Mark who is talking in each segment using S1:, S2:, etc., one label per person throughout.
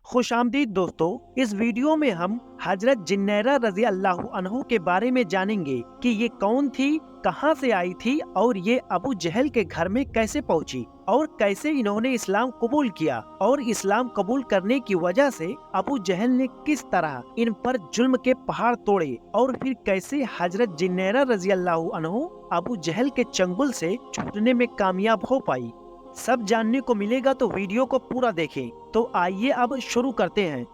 S1: खुश आमदीद दोस्तों। इस वीडियो में हम हजरत जिन्नैरा रजी अल्लाह अन्हु के बारे में जानेंगे कि ये कौन थी, कहां से आई थी और ये अबू जहल के घर में कैसे पहुंची और कैसे इन्होंने इस्लाम कबूल किया और इस्लाम कबूल करने की वजह से अबू जहल ने किस तरह इन पर जुल्म के पहाड़ तोड़े और फिर कैसे हजरत जिन्नैरा रजी अल्लाह अन्हु अबू जहल के चंगुल से छूटने में कामयाब हो पाई। सब जानने को मिलेगा, तो वीडियो को पूरा देखें। तो आइए अब शुरू करते हैं।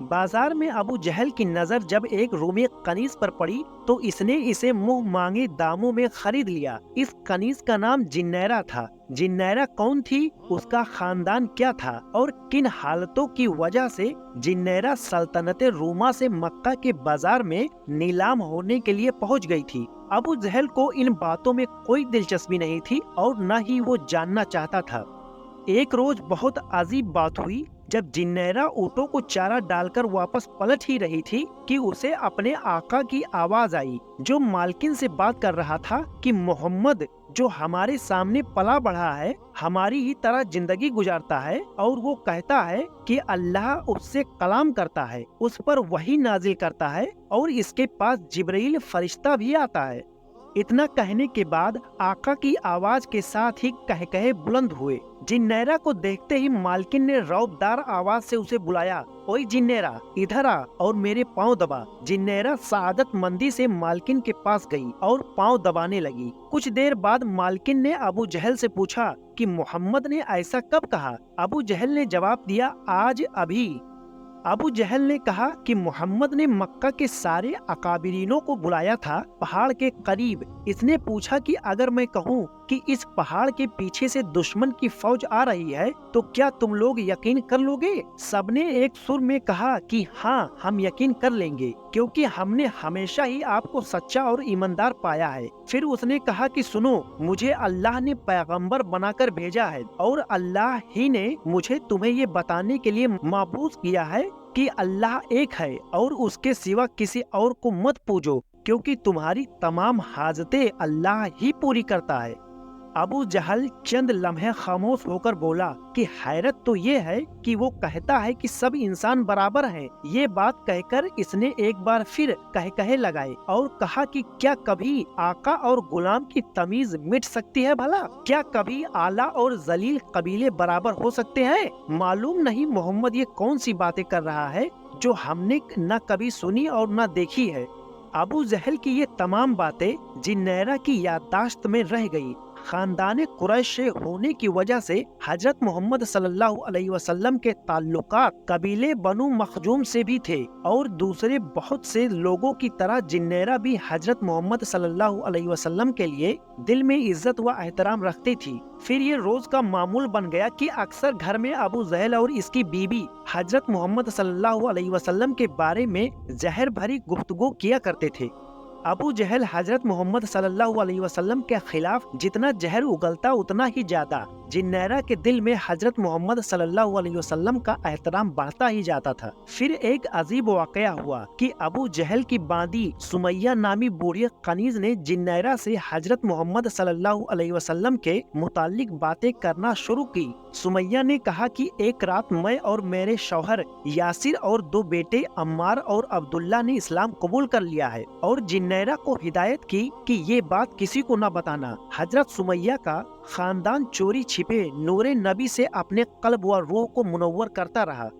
S1: बाजार में अबू जहल की नजर जब एक रूमी कनीज पर पड़ी तो इसने इसे मुंह मांगे दामों में खरीद लिया। इस कनीज का नाम जिन्नैरा था। जिन्नैरा कौन थी, उसका खानदान क्या था और किन हालतों की वजह से जिन्नैरा सल्तनत रूमा से मक्का के बाजार में नीलाम होने के लिए पहुंच गई थी। अबू जहल को इन बातों में कोई दिलचस्पी नहीं थी और न ही वो जानना चाहता था। एक रोज बहुत अजीब बात हुई। जब जिन्नैरा ऊँटों को चारा डालकर वापस पलट ही रही थी कि उसे अपने आका की आवाज आई, जो मालकिन से बात कर रहा था कि मोहम्मद जो हमारे सामने पला बढ़ा है, हमारी ही तरह जिंदगी गुजारता है और वो कहता है कि अल्लाह उससे कलाम करता है, उस पर वही नाजिल करता है और इसके पास जिब्रील फरिश्ता भी आता है। इतना कहने के बाद आका की आवाज के साथ ही कहे बुलंद हुए। जिन्नैरा को देखते ही मालकिन ने रौबदार आवाज से उसे बुलाया, ओए जिन्नैरा, इधर आ और मेरे पाँव दबा। जिन्नैरा सआदत मंदी से मालकिन के पास गई और पाँव दबाने लगी। कुछ देर बाद मालकिन ने अबू जहल से पूछा कि मोहम्मद ने ऐसा कब कहा। अबू जहल ने जवाब दिया, आज अभी। अबू जहल ने कहा कि मोहम्मद ने मक्का के सारे अकाबिरीनों को बुलाया था पहाड़ के करीब। इसने पूछा कि अगर मैं कहूँ कि इस पहाड़ के पीछे से दुश्मन की फौज आ रही है तो क्या तुम लोग यकीन कर लोगे? सबने एक सुर में कहा कि हाँ, हम यकीन कर लेंगे, क्योंकि हमने हमेशा ही आपको सच्चा और ईमानदार पाया है। फिर उसने कहा कि सुनो, मुझे अल्लाह ने पैगंबर बनाकर भेजा है और अल्लाह ही ने मुझे तुम्हें ये बताने के लिए माबूस किया है कि अल्लाह एक है और उसके सिवा किसी और को मत पूजो, क्योंकि तुम्हारी तमाम हाजतें अल्लाह ही पूरी करता है। अबू जहल चंद लम्हे खामोश होकर बोला कि हैरत तो ये है कि वो कहता है कि सब इंसान बराबर हैं। ये बात कहकर इसने एक बार फिर कहे लगाए और कहा कि क्या कभी आका और गुलाम की तमीज मिट सकती है भला? क्या कभी आला और जलील कबीले बराबर हो सकते हैं? मालूम नहीं मोहम्मद ये कौन सी बातें कर रहा है जो हमने न कभी सुनी और न देखी है। अबू जहल की ये तमाम बातें जिन्नैरा की याददाश्त में रह गई। खानदान कुरैश से होने की वजह से हजरत मोहम्मद सल्लल्लाहु अलैहि वसल्लम के ताल्लुकात कबीले बनु मखजूम से भी थे और दूसरे बहुत से लोगों की तरह जिन्नैरा भी हजरत मोहम्मद सल्लल्लाहु अलैहि वसल्लम के लिए दिल में इज्जत व एहतराम रखती थी। फिर ये रोज का मामूल बन गया कि अक्सर घर में अबू जहल और इसकी बीबी हजरत मोहम्मद सल्लल्लाहु अलैहि वसल्लम के बारे में जहर भरी गुफ्तगू किया करते थे। अबू जहल हजरत मोहम्मद सल्लल्लाहु अलैहि वसल्लम के खिलाफ जितना जहर उगलता उतना ही ज्यादा जिन्नैरा के दिल में हजरत मोहम्मद सल्लल्लाहु अलैहि वसल्लम का एहतराम बढ़ता ही जाता था। फिर एक अजीब वाकया हुआ कि अबू जहल की बांदी सुमैया नामी बूढ़ी कनीज ने जिन्नैरा से हजरत मोहम्मद सल्लल्लाहु अलैहि वसल्लम के मुतालिक बातें करना शुरू की। सुमैया ने कहा कि एक रात मैं और मेरे शौहर यासिर और दो बेटे अम्मार और अब्दुल्ला ने इस्लाम कबूल कर लिया है और जिन्नैरा को हिदायत की कि ये बात किसी को न बताना। हजरत सुमैया का खानदान चोरी छिपे नूरे नबी से अपने कल्ब व रूह को मुनव्वर करता रहा।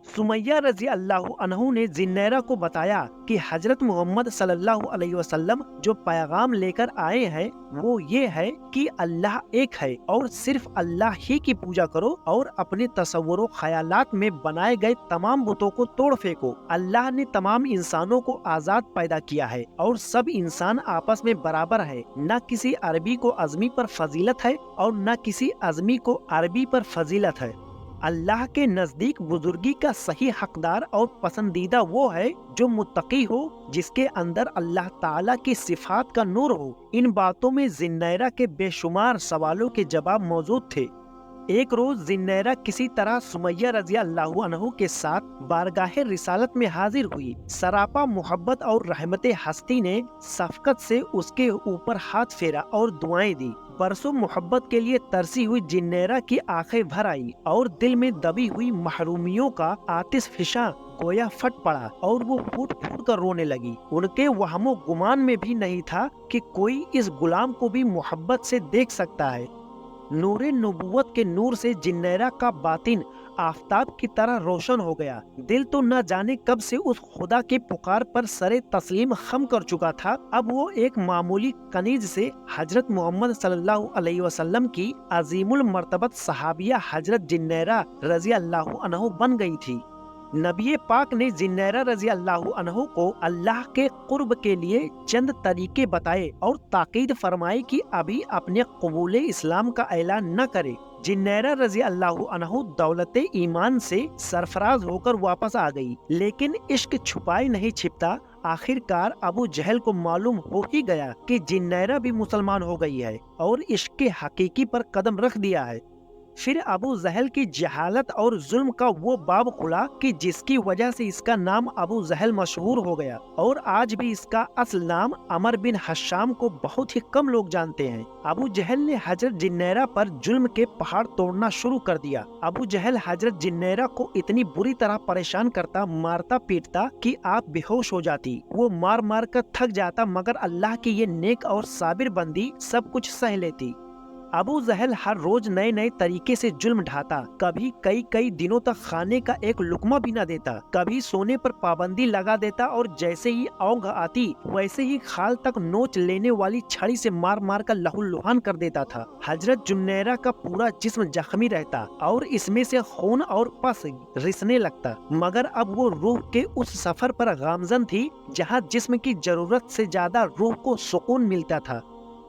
S1: सुमैया रजी अल्लाह अन्हु ने जिन्नैरा को बताया कि हजरत मोहम्मद सल्लल्लाहु अलैहि वसल्लम जो पैगाम लेकर आए हैं वो ये है कि अल्लाह एक है और सिर्फ अल्लाह ही की पूजा करो और अपने तसव्वुरों ख्यालात में बनाए गए तमाम बुतों को तोड़ फेंको। अल्लाह ने तमाम इंसानों को आजाद पैदा किया है और सब इंसान आपस में बराबर है। न किसी अरबी को अजमी पर फजीलत है और न किसी अजमी को अरबी पर फजीलत है। अल्लाह के नजदीक बुजुर्गी का सही हकदार और पसंदीदा वो है जो मुत्तकी हो, जिसके अंदर अल्लाह ताला की सिफात का नूर हो। इन बातों में जिन्नैरा के बेशुमार सवालों के जवाब मौजूद थे। एक रोज जिन्नैरा किसी तरह सुमैया रजी अल्लाह अन्हु के साथ बारगाहे रिसालत में हाजिर हुई। सरापा मोहब्बत और रहमत हस्ती ने सफकत से उसके ऊपर हाथ फेरा और दुआएं दी। बरसों मोहब्बत के लिए तरसी हुई जिन्नेरा की आंखें भर आई और दिल में दबी हुई महरूमियों का आतिश फिशा गोया फट पड़ा और वो फूट फूट कर रोने लगी। उनके वहमो गुमान में भी नहीं था कि कोई इस गुलाम को भी मोहब्बत से देख सकता है। नूरे नबूवत के नूर से जिन्नेरा का बातिन आफताब की तरह रोशन हो गया। दिल तो न जाने कब से उस खुदा के पुकार पर सरे तस्लीम खम कर चुका था। अब वो एक मामूली कनीज से हजरत मोहम्मद सल्लल्लाहु अलैहि वसल्लम की अजीमुल मर्तबत सहाबिया हजरत जिन्नेरा रजी अल्लाह अन्हु बन गई थी। नबी पाक ने जिन्नेरा रजी अल्लाह अन्हु को अल्लाह के कुर्ब के लिए चंद तरीके बताए और ताकीद फरमाई कि अभी अपने कबूले इस्लाम का ऐलान न करे। जिन्नेरा रजी अल्लाह अन्हु दौलत ईमान से सरफराज होकर वापस आ गई, लेकिन इश्क छुपाए नहीं छिपता। आखिरकार अबू जहल को मालूम हो ही गया कि जिन्नेरा भी मुसलमान हो गई है और इश्क के हकीकी पर कदम रख दिया है। फिर अबू जहल की जहालत और जुल्म का वो बाब खुला कि जिसकी वजह से इसका नाम अबू जहल मशहूर हो गया और आज भी इसका असल नाम अमर बिन हशाम को बहुत ही कम लोग जानते हैं। अबू जहल ने हजरत जिन्नेरा पर जुल्म के पहाड़ तोड़ना शुरू कर दिया। अबू जहल हजरत जिन्नेरा को इतनी बुरी तरह परेशान करता, मारता पीटता कि आप बेहोश हो जाती। वो मार मार कर थक जाता, मगर अल्लाह की ये नेक और साबिर बंदी सब कुछ सह लेती। अबू जहल हर रोज नए नए तरीके से जुल्म ढाता। कभी कई कई दिनों तक खाने का एक लुकमा भी न देता, कभी सोने पर पाबंदी लगा देता और जैसे ही औंघ आती वैसे ही खाल तक नोच लेने वाली छड़ी से मार मार कर लहूलुहान कर देता था। हजरत जुन्नेरा का पूरा जिस्म जख्मी रहता और इसमें से खून और पस रिसने लगता, मगर अब वो रूह के उस सफर पर गामजन थी जहाँ जिस्म की जरूरत से ज्यादा रूह को सुकून मिलता था।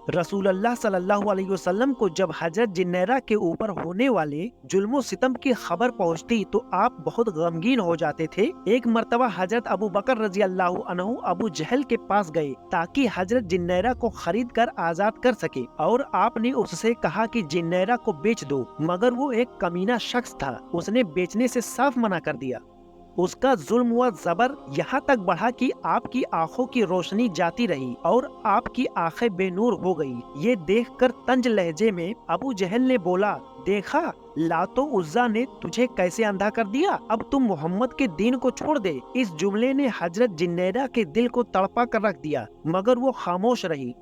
S1: रसूलुल्लाह सल्लल्लाहु अलैहि वसल्लम को जब हजरत जिन्नेरा के ऊपर होने वाले जुल्मो सितम की खबर पहुंचती तो आप बहुत गमगीन हो जाते थे। एक मर्तबा हजरत अबू बकर रजी अल्लाह अन्हु अबू जहल के पास गए ताकि हजरत जिन्नेरा को खरीद कर आजाद कर सके और आपने उससे कहा कि जिन्नेरा को बेच दो, मगर वो एक कमीना शख्स था, उसने बेचने से साफ मना कर दिया। उसका जुल्म व जबर यहाँ तक बढ़ा कि आपकी आंखों की रोशनी जाती रही और आपकी आंखें बेनूर हो गई। ये देखकर तंज लहजे में अबू जहल ने बोला, देखा लातो उज्जा ने तुझे कैसे अंधा कर दिया, अब तुम मोहम्मद के दीन को छोड़ दे। इस जुमले ने हजरत जिन्नेरा के दिल को तड़पा कर रख दिया, मगर वो खामोश रही।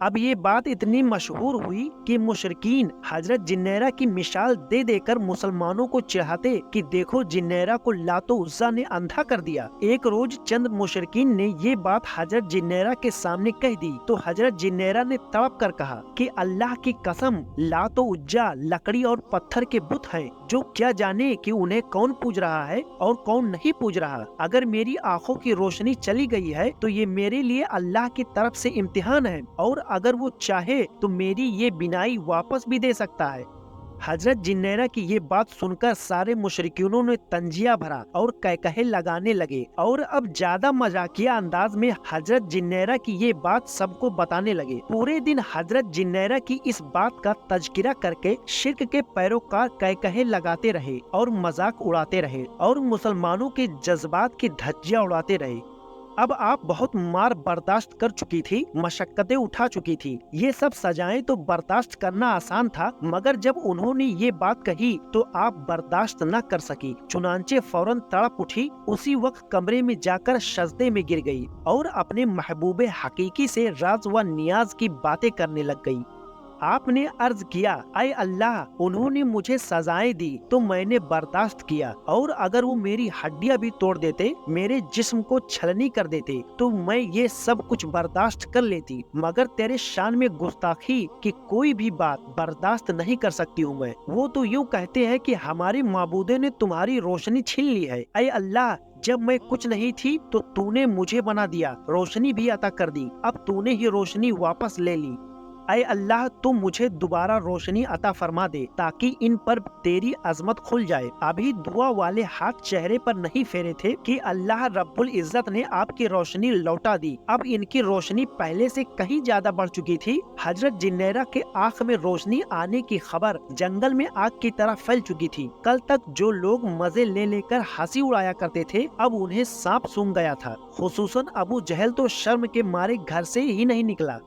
S1: अब ये बात इतनी मशहूर हुई कि मुशरिकीन हजरत जिन्नेरा की मिसाल दे देकर मुसलमानों को चिढ़ाते कि देखो जिन्नेरा को लातो उज्जा ने अंधा कर दिया। एक रोज चंद मुशरिकीन ने ये बात हजरत जिन्नेरा के सामने कह दी तो हजरत जिन्नेरा ने तड़प कर कहा कि अल्लाह की कसम, लातो उज्जा लकड़ी और पत्थर के बुत हैं, जो क्या जाने कि उन्हें कौन पूज रहा है और कौन नहीं पूज रहा। अगर मेरी आंखों की रोशनी चली गई है तो ये मेरे लिए अल्लाह की तरफ से इम्तिहान है और अगर वो चाहे तो मेरी ये बिनाई वापस भी दे सकता है। हजरत जिन्नेरा की ये बात सुनकर सारे मुशरिकीनों ने तंजिया भरा और कहकहे लगाने लगे और अब ज्यादा मजाकिया अंदाज में हजरत जिन्नेरा की ये बात सबको बताने लगे। पूरे दिन हजरत जिन्नेरा की इस बात का तज़किरा करके शिर्क के पैरोकार कहकहे लगाते रहे और मजाक उड़ाते रहे और मुसलमानों के जज्बात की धज्जियां उड़ाते रहे। अब आप बहुत मार बर्दाश्त कर चुकी थी, मशक्कतें उठा चुकी थी, ये सब सजाएं तो बर्दाश्त करना आसान था, मगर जब उन्होंने ये बात कही तो आप बर्दाश्त न कर सकी। चुनांचे फौरन तड़प उठी, उसी वक्त कमरे में जाकर सजदे में गिर गई और अपने महबूबे हकीकी से राज व नियाज की बातें करने लग गई। आपने अर्ज किया, ऐ अल्लाह, उन्होंने मुझे सजाएं दी तो मैंने बर्दाश्त किया, और अगर वो मेरी हड्डियां भी तोड़ देते, मेरे जिस्म को छलनी कर देते तो मैं ये सब कुछ बर्दाश्त कर लेती, मगर तेरे शान में गुस्ताखी की कोई भी बात बर्दाश्त नहीं कर सकती हूँ मैं। वो तो यूँ कहते हैं कि हमारे माबूदे ने तुम्हारी रोशनी छीन ली है। ऐ अल्लाह, जब मैं कुछ नहीं थी तो तूने मुझे बना दिया, रोशनी भी अता कर दी, अब तूने ही रोशनी वापस ले ली। ऐ अल्लाह, तुम मुझे दोबारा रोशनी अता फरमा दे ताकि इन पर तेरी अजमत खुल जाए। अभी दुआ वाले हाथ चेहरे पर नहीं फेरे थे कि अल्लाह रब्बुल इज्जत ने आपकी रोशनी लौटा दी। अब इनकी रोशनी पहले से कहीं ज्यादा बढ़ चुकी थी। हजरत जिन्नेरा के आँख में रोशनी आने की खबर जंगल में आग की तरह फैल चुकी थी। कल तक जो लोग मजे ले लेकर हंसी उड़ाया करते थे, अब उन्हें सांप सूंघ गया था। खुसूसन अबू जहल तो शर्म के मारे घर से ही नहीं निकला।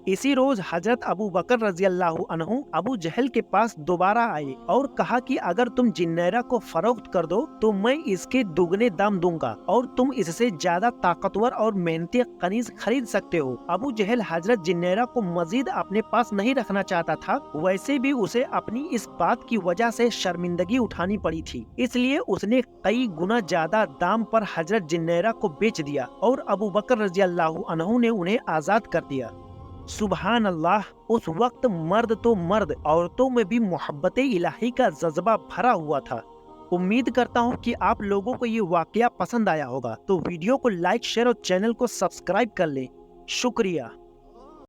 S1: इसी रोज हजरत अबू बकर रजी अल्लाह अन्हु अबू जहल के पास दोबारा आए और कहा कि अगर तुम जिन्नैरा को फरोख्त कर दो तो मैं इसके दुगने दाम दूंगा और तुम इससे ज्यादा ताकतवर और मेहनती कनीज खरीद सकते हो। अबू जहल हजरत जिन्नैरा को मजीद अपने पास नहीं रखना चाहता था, वैसे भी उसे अपनी इस बात की वजह से शर्मिंदगी उठानी पड़ी थी, इसलिए उसने कई गुना ज्यादा दाम पर हजरत जिन्नैरा को बेच दिया और अबू बकर रजी अल्लाह अन्हु ने उन्हें आजाद कर दिया। सुबहान अल्लाह, उस वक्त मर्द तो मर्द, औरतों में भी मोहब्बत इलाही का जज्बा भरा हुआ था। उम्मीद करता हूँ कि आप लोगों को ये वाकया पसंद आया होगा, तो वीडियो को लाइक, शेयर और चैनल को सब्सक्राइब कर लें। शुक्रिया।